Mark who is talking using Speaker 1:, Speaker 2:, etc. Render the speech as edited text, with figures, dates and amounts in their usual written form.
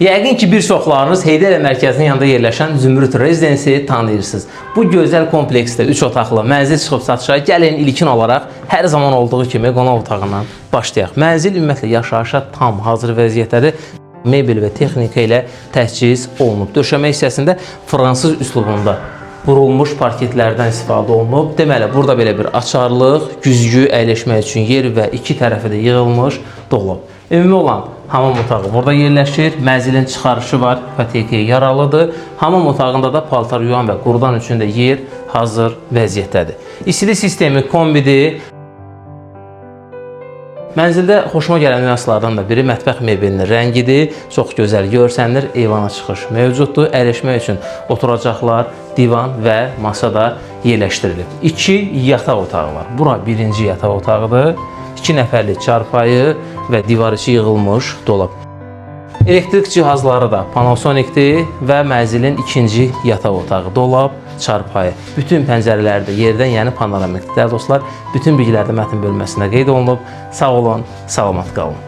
Speaker 1: Yəqin ki, bir çoxlarınız Heydər mərkəzinin yanında yerləşən Zümrüd Rezidensi tanıyırsınız. Bu gözəl kompleksdə 3 otaqlı mənzil çıxıb satışa. Gəlin ilkin olaraq hər zaman olduğu kimi qonaq otağından başlayaq. Mənzil ümumiyyətlə yaşayışa tam hazır vəziyyətdədir. Mebel və texnika ilə təchiz olunub. Döşəmə hissəsində fransız üslubunda vurulmuş parketlərdən istifadə olunub. Deməli, burada belə bir açarlıq, güzgü əyləşmək üçün yer və iki tərəfi də yığılmış dolab. Ümumi olan hamam otağı burada yerləşir. Mənzilin çıxarışı var, ipotekaya yaralıdır. Hamam otağında da paltar yuyan və qurudan üçün də yer hazır vəziyyətdədir. İstilik sistemi kombidir. Mənzildə xoşuma gələn nüanslardan da biri mətbəx mebelinin rəngidir. Çox gözəl görsənir, eyvana çıxış mövcuddur. Əyləşmək üçün oturacaqlar, divan və masa da yerləşdirilib. 2 yataq otağı var. Bura birinci yataq otağıdır. 2 nəfərlik çarpayı və divar içi yığılmış dolab. Elektrik cihazları da Panasonicdir və mənzilin ikinci yataq otağı, dolab, çarpayı. Bütün pəncərələri də yerdən, yəni panoramikdir. Dostlar, bütün bilgilər də mətn bölməsində qeyd olunub. Sağ olun, salamat qalın.